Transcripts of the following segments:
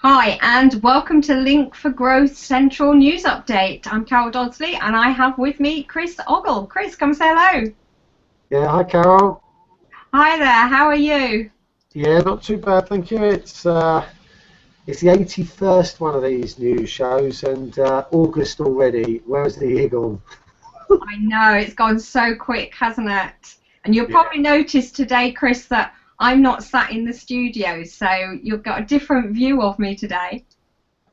Hi, and welcome to Link4Growth Central News Update. I'm Carol Dodsley, and I have with me Chris Ogle. Chris, come say hello. Yeah, hi Carol. Hi there, how are you? Yeah, not too bad, thank you. It's the 81st one of these news shows, and August already. Where's the year gone? I know, it's gone so quick, hasn't it? And you'll Yeah, probably notice today, Chris, that I'm not sat in the studio, so you've got a different view of me today.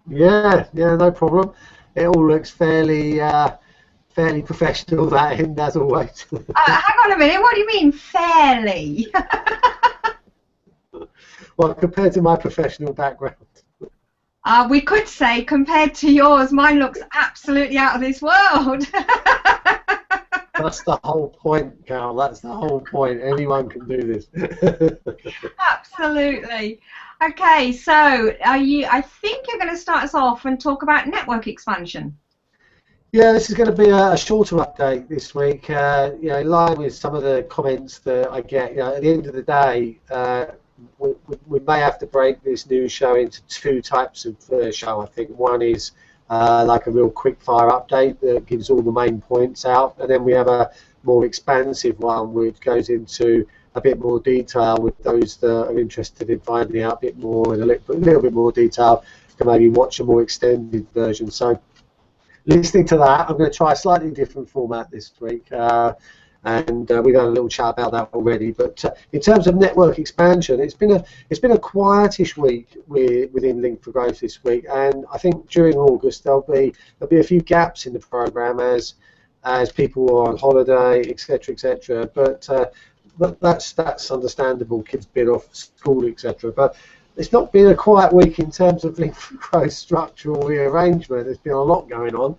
yeah, no problem. It all looks fairly professional that end as always. Hang on a minute, what do you mean, fairly? Well, compared to my professional background. We could say, compared to yours, mine looks absolutely out of this world. That's the whole point, Carol. That's the whole point. Anyone can do this. Absolutely. Okay, so I think you're going to start us off and talk about network expansion. Yeah, this is going to be a shorter update this week. In line with some of the comments that I get. At the end of the day, we may have to break this news show into two types of show. I think one is like a real quick fire update that gives all the main points out, and then we have a more expansive one which goes into a bit more detail with those that are interested in finding out a bit more in a little bit more detail, can maybe watch a more extended version. So listening to that, I'm going to try a slightly different format this week, and we've had a little chat about that already. But in terms of network expansion, it's been a quietish week within Link4Growth this week, and I think during August there'll be a few gaps in the program as people are on holiday, etc., etc. But that's understandable. Kids been off school, etc. But it's not been a quiet week in terms of Link4Growth structural rearrangement. There's been a lot going on,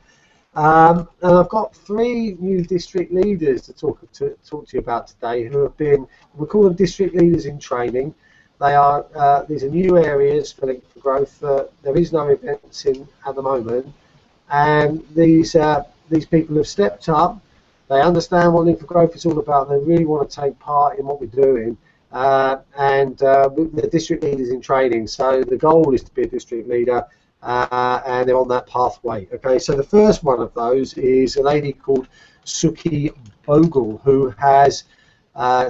and I've got three new district leaders to talk to you about today who have been, we call them district leaders in training. They are these are new areas for Link4Growth. There is no events in at the moment, and these people have stepped up. They understand what Link4Growth is all about. They really want to take part in what we're doing. And the district leaders in training. So the goal is to be a district leader, and they're on that pathway. Okay, so the first one of those is a lady called Suki Ogle, who has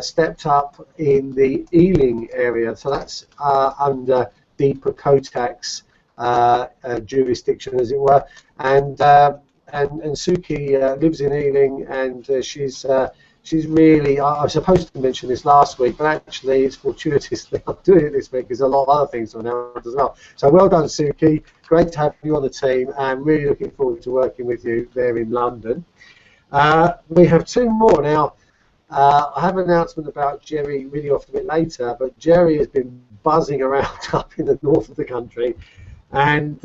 stepped up in the Ealing area. So that's under Deepa Kotak's jurisdiction, as it were. And Suki lives in Ealing, and she's really, I was supposed to mention this last week, but actually it's fortuitous that I'm doing it this week because a lot of other things are announced as well. So well done, Suki. Great to have you on the team, and really looking forward to working with you there in London. We have two more now. I have an announcement about Jerry really off a bit later, but Jerry has been buzzing around up in the north of the country, and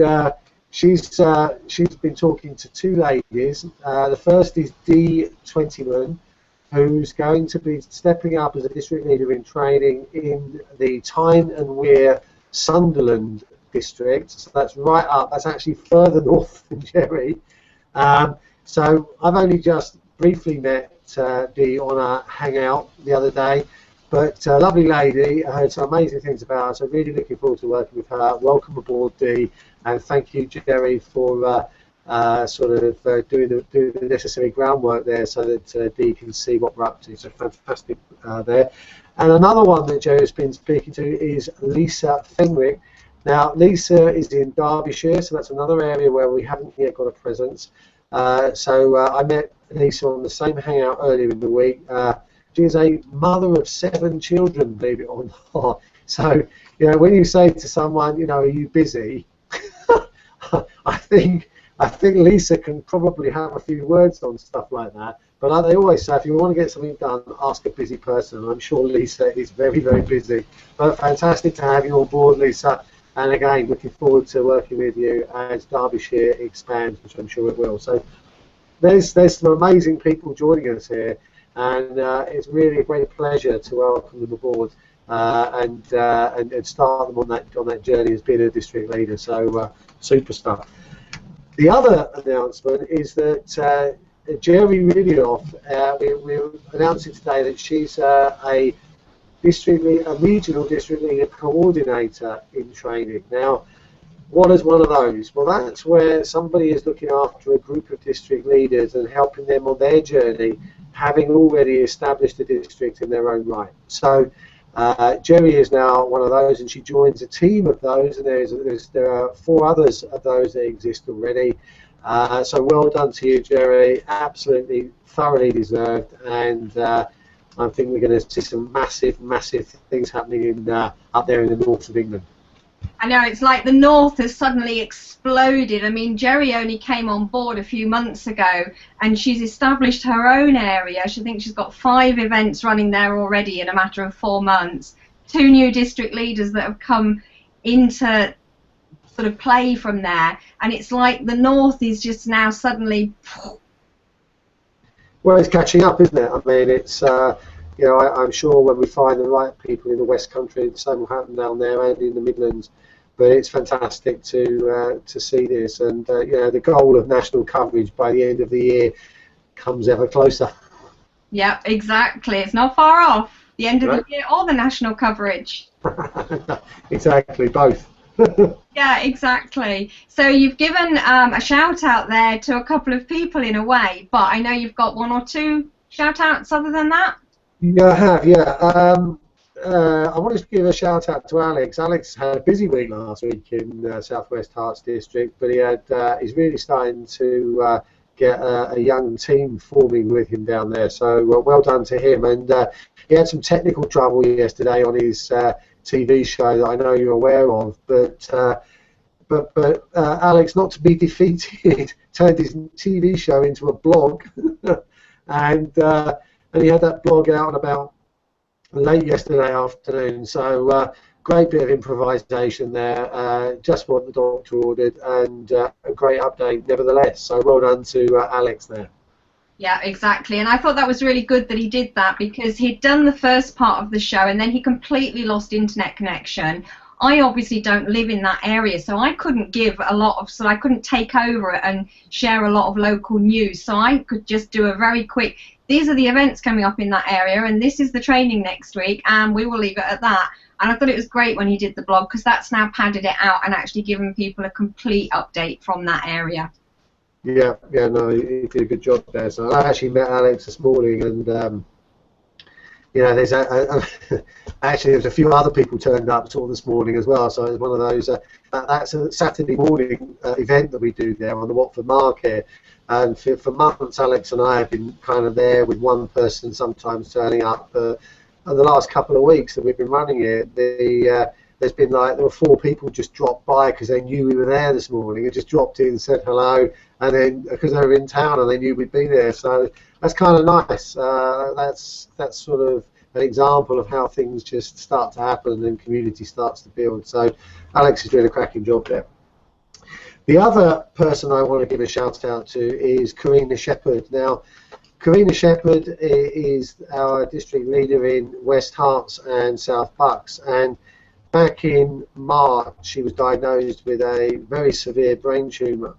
she's been talking to two ladies. The first is Dee Twentyman, who's going to be stepping up as a district leader in training in the Tyne and Wear Sunderland district. So that's right up, that's actually further north than Jerry. So I've only just briefly met Dee on a hangout the other day, but lovely lady. I heard some amazing things about her, so really looking forward to working with her. Welcome aboard, Dee, and thank you, Jerry, for doing the necessary groundwork there so that Dee can see what we're up to. So fantastic there. And another one that Joe has been speaking to is Lisa Fenwick. Now, Lisa is in Derbyshire, so that's another area where we haven't yet got a presence. I met Lisa on the same hangout earlier in the week. She is a mother of 7 children, believe it or not. So, when you say to someone, are you busy? I think Lisa can probably have a few words on stuff like that. But like they always say, if you want to get something done, ask a busy person. And I'm sure Lisa is very, very busy. But fantastic to have you on board, Lisa. And again, looking forward to working with you as Derbyshire expands, which I'm sure it will. So there's some amazing people joining us here, and it's really a great pleasure to welcome them aboard and start them on that journey as being a district leader. So super stuff. The other announcement is that Jerry Ridioff, we're announcing today that she's a regional district leader coordinator in training. Now, What is one of those? Well, that's where somebody is looking after a group of district leaders and helping them on their journey, having already established a district in their own right. So Jerry is now one of those, and she joins a team of those, and there are 4 others of those that exist already. So well done to you, Jerry. Absolutely, thoroughly deserved, and I think we're going to see some massive, massive things happening in up there in the north of England. I know, it's like the north has suddenly exploded. I mean, Jerry only came on board a few months ago, and she's established her own area. She thinks she's got 5 events running there already in a matter of 4 months. 2 new district leaders that have come into sort of play from there, and it's like the north is just now suddenly. Well, it's catching up, isn't it? I mean, it's you know, I'm sure when we find the right people in the West Country, the same will happen down there and in the Midlands. But it's fantastic to see this, and you know, the goal of national coverage by the end of the year comes ever closer. Yeah, exactly. It's not far off. The end of the year or the national coverage. Exactly, both. Yeah, exactly. So you've given a shout out there to a couple of people in a way, but I know you've got 1 or 2 shout outs other than that. Yeah, I have. Yeah. I wanted to give a shout out to Alex. Alex had a busy week last week in South West Herts district, but he's really starting to get a young team forming with him down there. So well done to him. And he had some technical trouble yesterday on his TV show that I know you're aware of. But Alex, not to be defeated, turned his TV show into a blog, and he had that blog out and about late yesterday afternoon, so great bit of improvisation there, just what the doctor ordered, and a great update nevertheless, so well done to Alex there. Yeah, exactly, and I thought that was really good that he did that, because he'd done the first part of the show and then he completely lost internet connection. I obviously don't live in that area, so I couldn't give a lot of, so I couldn't take over it and share a lot of local news, so I could just do a very quick, these are the events coming up in that area, and this is the training next week, and we will leave it at that. And I thought it was great when he did the blog, because that's now padded it out and actually given people a complete update from that area. Yeah, no, he did a good job there. So I actually met Alex this morning, and you know, there's actually there's a few other people turned up sort of this morning as well. So it's one of those. That's a Saturday morning event that we do there on the Watford Market. And for months, Alex and I have been kind of there with one person sometimes turning up. And the last couple of weeks that we've been running it, there's been like, there were 4 people just dropped by because they knew we were there this morning and just dropped in and said hello, and then because they were in town and they knew we'd be there. So that's kind of nice. That's sort of an example of how things just start to happen and community starts to build. So Alex is doing a cracking job there. The other person I want to give a shout out to is Karina Shepherd. Now, Karina Shepherd is our district leader in West Herts and South Bucks, and back in March she was diagnosed with a very severe brain tumour,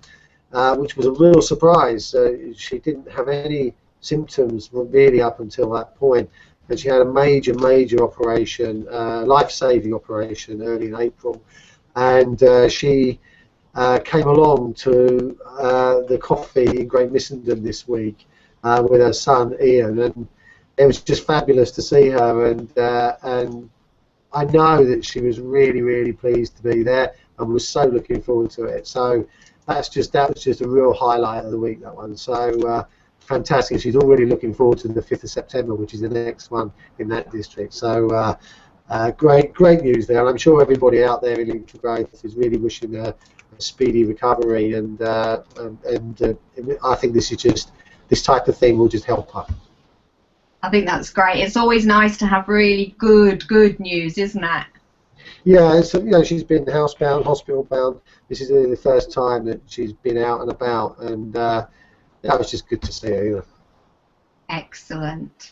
which was a real surprise. She didn't have any symptoms really up until that point, and she had a major operation, life-saving operation, early in April, and she came along to the coffee in Great Missenden this week with her son Ian, and it was just fabulous to see her, and I know that she was really pleased to be there and was so looking forward to it. So that was just a real highlight of the week, that one. So fantastic. She's already looking forward to the 5th of September, which is the next one in that district. So great news there, and I'm sure everybody out there in Link4Growth is really wishing her a speedy recovery, and I think this type of thing will just help her. I think that's great. It's always nice to have really good news, isn't it? Yeah, so, you know, she's been housebound, hospital bound. This is the first time that she's been out and about, and that was just good to see her. You know. Excellent.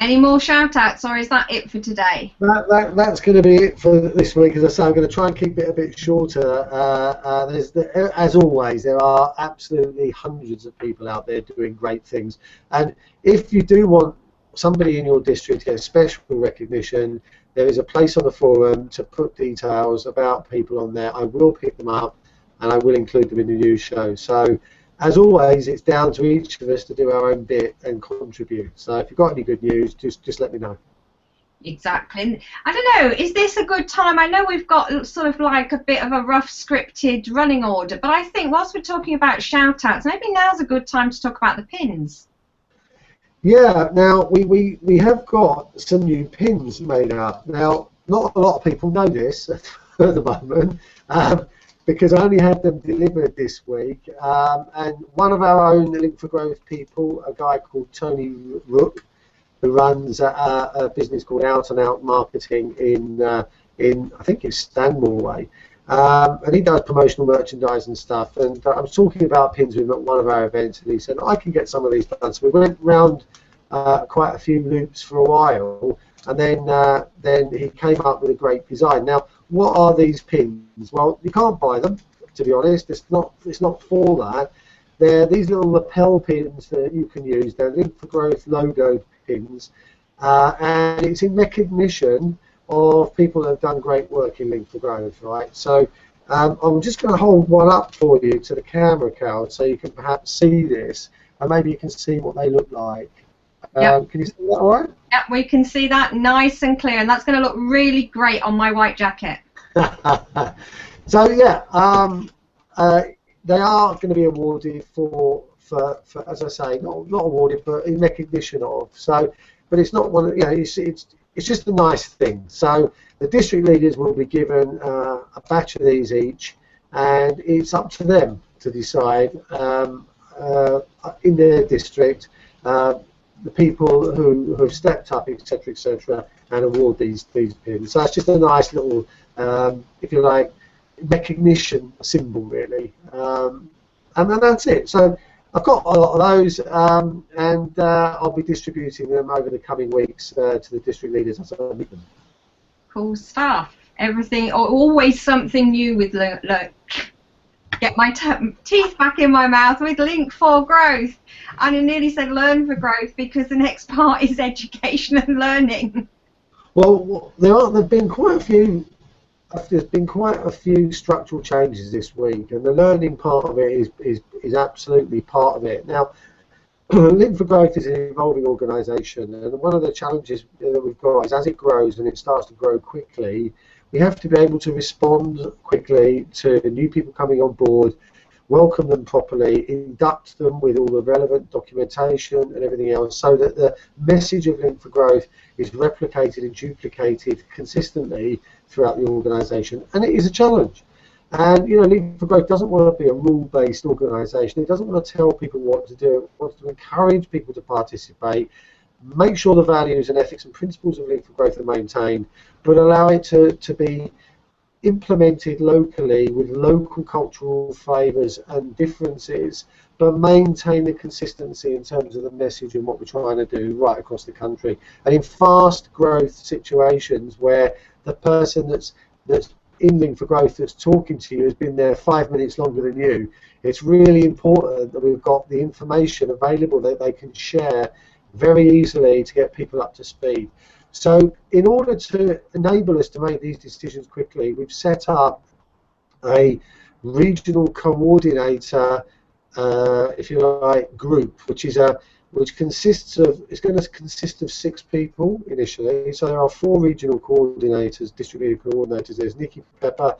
Any more shout-outs, or is that it for today? That's going to be it for this week. As I say, I'm going to try and keep it a bit shorter. As always, there are absolutely hundreds of people out there doing great things. And if you do want somebody in your district to get special recognition, there is a place on the forum to put details about people on there. I will pick them up and I will include them in the news show. So as always, it's down to each of us to do our own bit and contribute. So if you've got any good news, just let me know. Exactly. I don't know, is this a good time? I know we've got sort of like a bit of a rough scripted running order, but I think whilst we're talking about shout outs, maybe now's a good time to talk about the pins. Yeah, now we have got some new pins made up. Now, not a lot of people know this at the moment, because I only had them delivered this week, and one of our own Link4Growth people, a guy called Tony Rook, who runs a business called Out and Out Marketing in I think it's Stanmore Way, and he does promotional merchandise and stuff. And I was talking about pins with him at one of our events, and he said I can get some of these done. So we went round quite a few loops for a while, and then he came up with a great design. Now, what are these pins? Well, you can't buy them, to be honest. It's not for that. They're these little lapel pins that you can use. They're Link4Growth logo pins, and it's in recognition of people that have done great work in Link4Growth, right? So I'm just going to hold one up for you to the camera, Cal, so you can perhaps see this, and maybe you can see what they look like. Yep. Can you see that all right? Yeah, we can see that nice and clear, and that's going to look really great on my white jacket. So yeah, they are going to be awarded for as I say, not awarded, but in recognition of. So, but it's not one. You know, it's just a nice thing. So the district leaders will be given a batch of these each, and it's up to them to decide in their district. The people who have stepped up, etc., and award these pins. So it's just a nice little, if you like, recognition symbol, really. And then that's it. So I've got a lot of those, and I'll be distributing them over the coming weeks to the district leaders as I meet them. Cool stuff. Everything, always something new with look. Get my teeth back in my mouth with Link4Growth. And I nearly said Learn4Growth because the next part is education and learning. Well, there've been quite a few. There's been quite a few structural changes this week, and the learning part of it is absolutely part of it. Now, Link4Growth is an evolving organisation, and one of the challenges that we've got is as it grows and it starts to grow quickly, we have to be able to respond quickly to new people coming on board, welcome them properly, induct them with all the relevant documentation and everything else, so that the message of Link4Growth is replicated and duplicated consistently throughout the organisation. And it is a challenge. And you know, Link4Growth doesn't want to be a rule-based organisation. It doesn't want to tell people what to do. It wants to encourage people to participate, make sure the values and ethics and principles of Link4Growth are maintained, but allow it to be implemented locally with local cultural flavours and differences, but maintain the consistency in terms of the message and what we're trying to do right across the country. And in fast growth situations where the person that's in Link4Growth that's talking to you has been there 5 minutes longer than you, it's really important that we've got the information available that they can share very easily to get people up to speed. So in order to enable us to make these decisions quickly, we've set up a regional coordinator, if you like, group, which consists of, it's going to consist of 6 people initially. So there are 4 regional coordinators, distributed coordinators. There's Nikki Pepper,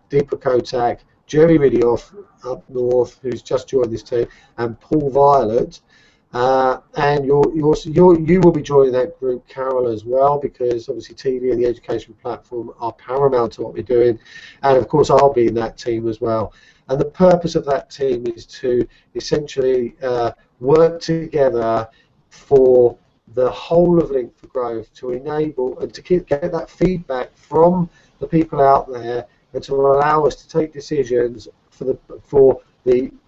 Deepa Kotak, Jerry Ridioff up north, who's just joined this team, and Paul Violet. And you will be joining that group, Carol, as well, because obviously TV and the education platform are paramount to what we're doing, and of course I'll be in that team as well. And the purpose of that team is to essentially work together for the whole of Link4Growth to enable and to get that feedback from the people out there, and to allow us to take decisions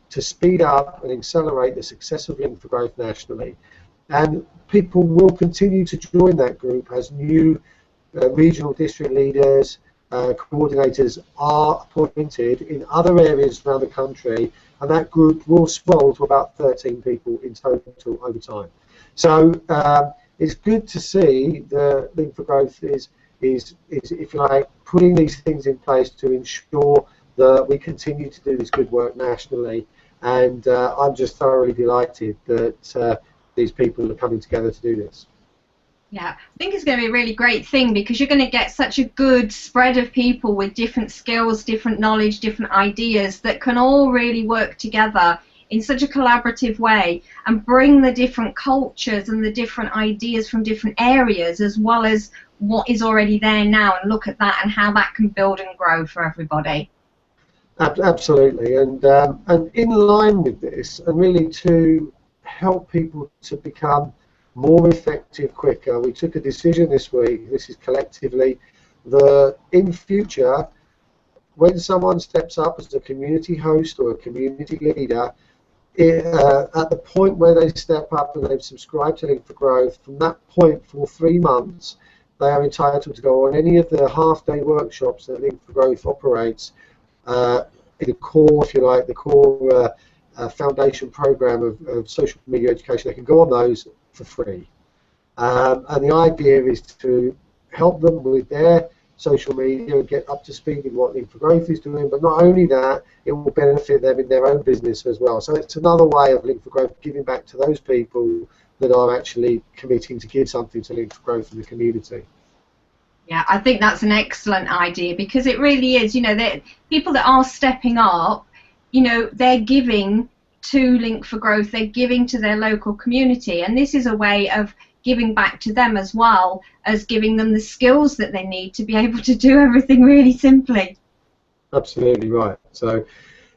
to speed up and accelerate the success of Link4Growth nationally. And people will continue to join that group as new regional district leaders, coordinators are appointed in other areas around the country, and that group will swell to about 13 people in total over time. So it's good to see that Link4Growth is if you like, putting these things in place to ensure that we continue to do this good work nationally. And I'm just thoroughly delighted that these people are coming together to do this. Yeah, I think it's going to be a really great thing because you're going to get such a good spread of people with different skills, different knowledge, different ideas that can all really work together in such a collaborative way and bring the different cultures and the different ideas from different areas as well as what is already there now, and look at that and how that can build and grow for everybody. Absolutely, and in line with this, and really to help people to become more effective quicker, we took a decision this week, this is collectively, that in future, when someone steps up as a community host or a community leader, at the point where they step up and they've subscribed to Link4Growth, from that point for 3 months, they are entitled to go on any of the half-day workshops that Link4Growth operates in the core, if you like, the core foundation program of social media education. They can go on those for free. And the idea is to help them with their social media and get up to speed in what Link4Growth is doing, but not only that, it will benefit them in their own business as well. So it's another way of Link4Growth giving back to those people that are actually committing to give something to Link4Growth in the community. Yeah, I think that's an excellent idea because it really is, you know, that people that are stepping up, you know, they're giving to Link4Growth, they're giving to their local community, and this is a way of giving back to them as well as giving them the skills that they need to be able to do everything really simply. Absolutely right. So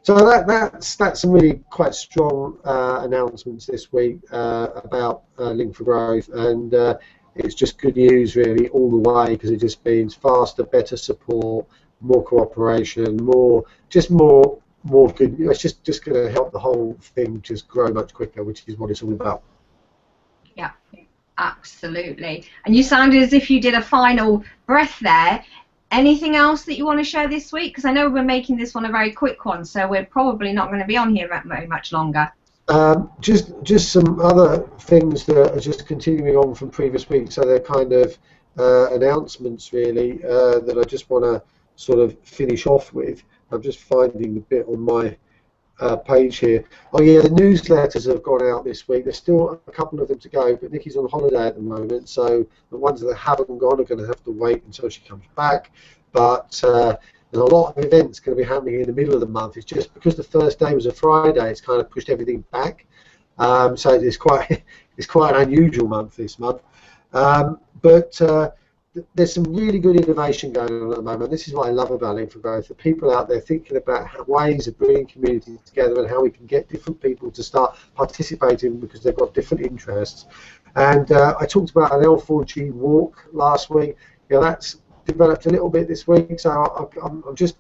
that's some really quite strong announcements this week about Link4Growth, and it's just good news really all the way, because it just means faster, better support, more cooperation, more good. It's just going to help the whole thing just grow much quicker, which is what it's all about. Yeah, absolutely. And you sounded as if you did a final breath there. Anything else that you want to share this week? Because I know we're making this one a very quick one, so we're probably not going to be on here very much longer. Just some other things that are just continuing on from previous weeks. So they're kind of announcements really that I just want to sort of finish off with. I'm just finding the bit on my page here. Oh yeah, the newsletters have gone out this week. There's still a couple of them to go, but Nikki's on holiday at the moment, so the ones that haven't gone are going to have to wait until she comes back. But there's a lot of events going to be happening in the middle of the month. It's just because the first day was a Friday, it's kind of pushed everything back. So it's quite an unusual month this month. But there's some really good innovation going on at the moment. This is what I love about Link4Growth. The people out there thinking about ways of bringing communities together and how we can get different people to start participating because they've got different interests. And I talked about an L4G walk last week. You know, that's developed a little bit this week, so I'm just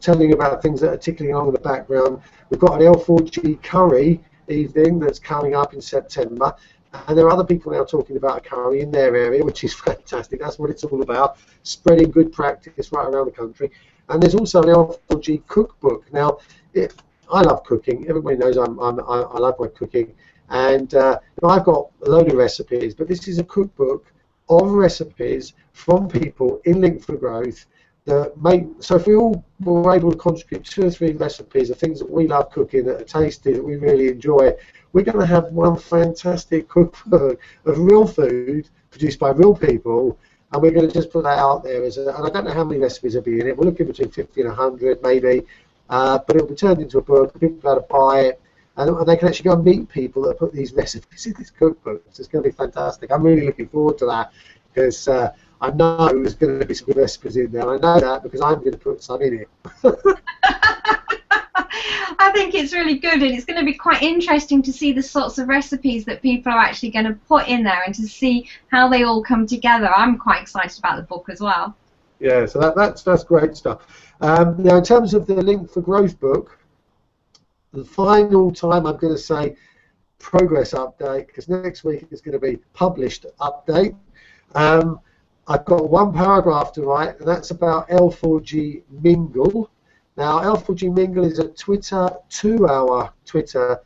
telling you about things that are tickling along in the background. We've got an L4G curry evening that's coming up in September, and there are other people now talking about a curry in their area, which is fantastic. That's what it's all about, spreading good practice right around the country. And there's also an L4G cookbook. Now, I love cooking. Everybody knows I love my cooking, and I've got a load of recipes, but this is a cookbook of recipes from people in Link4Growth that make, so if we all were able to contribute 2 or 3 recipes of things that we love cooking, that are tasty, that we really enjoy, we're going to have one fantastic cookbook of real food produced by real people, and we're going to just put that out there and I don't know how many recipes will be in it. We're looking between 50 and 100 maybe, but it'll be turned into a book, people will be able to buy it, and they can actually go and meet people that put these recipes in this cookbook. It's going to be fantastic. I'm really looking forward to that, because I know there's going to be some good recipes in there. I know that because I'm going to put some in it. I think it's really good, and it's going to be quite interesting to see the sorts of recipes that people are actually going to put in there and to see how they all come together. I'm quite excited about the book as well. Yeah, so that's great stuff. Now, in terms of the Link4Growth book, the final time I'm going to say progress update, because next week is going to be published update. I've got 1 paragraph to write, and that's about L4G Mingle. Now, L4G Mingle is a Twitter, 2-hour Twitter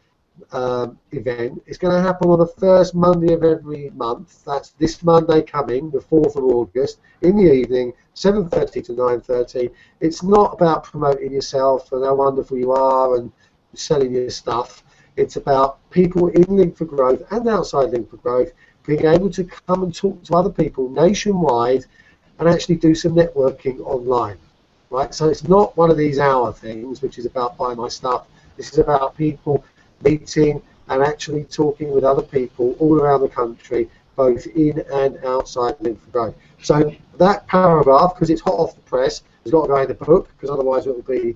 event. It's going to happen on the first Monday of every month. That's this Monday coming, the 4th of August, in the evening, 7:30 to 9:30. It's not about promoting yourself and how wonderful you are and selling your stuff. It's about people in Link4Growth and outside Link4Growth being able to come and talk to other people nationwide and actually do some networking online. Right? So it's not one of these hour things, which is about buy my stuff. This is about people meeting and actually talking with other people all around the country, both in and outside Link4Growth. So that paragraph, because it's hot off the press, has got to go in the book, because otherwise it'll be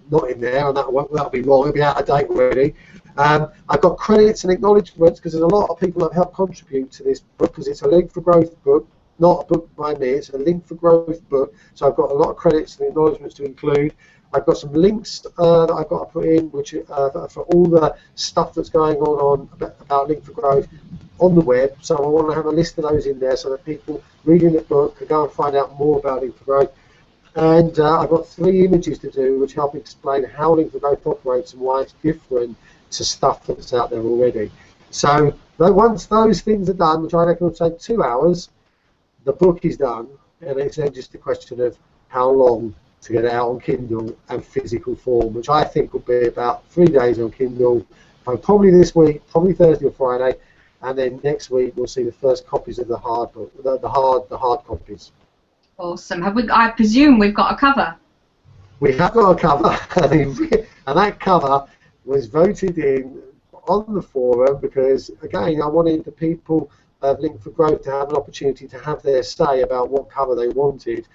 not in there, and that'll be wrong. It'll be out of date already. I've got credits and acknowledgements because there's a lot of people that have helped contribute to this book, because it's a Link4Growth book, not a book by me. It's a Link4Growth book. So I've got a lot of credits and acknowledgements to include. I've got some links that I've got to put in, which for all the stuff that's going on about Link4Growth on the web. So I want to have a list of those in there so that people reading the book can go and find out more about Link4Growth. And I've got 3 images to do, which help explain how Link4Growth operates and why it's different to stuff that's out there already. So once those things are done, which I reckon will take 2 hours, the book is done, and it's then just a question of how long to get it out on Kindle and physical form, which I think will be about 3 days on Kindle, probably this week, probably Thursday or Friday, and then next week we'll see the first copies of the hard book, the hard copies. Awesome. I presume we've got a cover. We have got a cover, and that cover was voted in on the forum because, again, I wanted the people of Link4Growth to have an opportunity to have their say about what cover they wanted.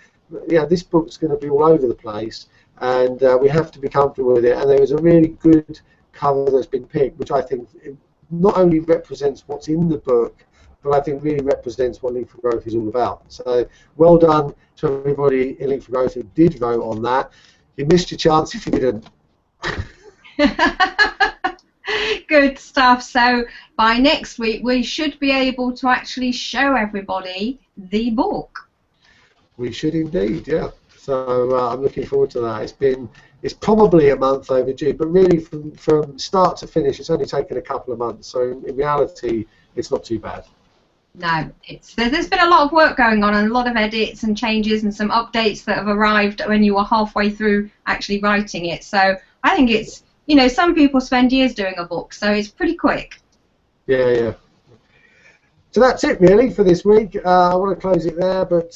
Yeah, this book's going to be all over the place, and we have to be comfortable with it. And there was a really good cover that's been picked, which I think not only represents what's in the book, but I think really represents what Link4Growth is all about. So well done to everybody in Link4Growth who did vote on that. You missed your chance if you didn't. Good stuff. So by next week we should be able to actually show everybody the book. We should indeed, yeah. So I'm looking forward to that. It's probably a month overdue, but really from start to finish it's only taken a couple of months. So in reality it's not too bad. No, there's been a lot of work going on and a lot of edits and changes and some updates that have arrived when you were halfway through actually writing it. So I think it's, you know, some people spend years doing a book, so it's pretty quick. Yeah. So that's it really for this week. I want to close it there, but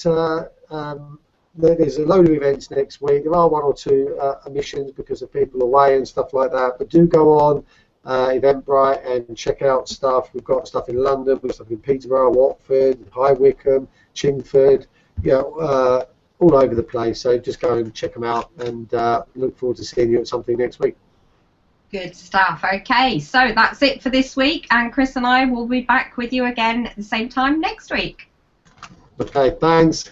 there's a load of events next week. There are 1 or 2 omissions because of people away and stuff like that, but do go on Eventbrite and check out stuff. We've got stuff in London, we've got stuff in Peterborough, Watford, High Wycombe, Chingford, all over the place. So just go and check them out, and look forward to seeing you at something next week. Good stuff. Okay, so that's it for this week, and Chris and I will be back with you again at the same time next week. Okay, thanks.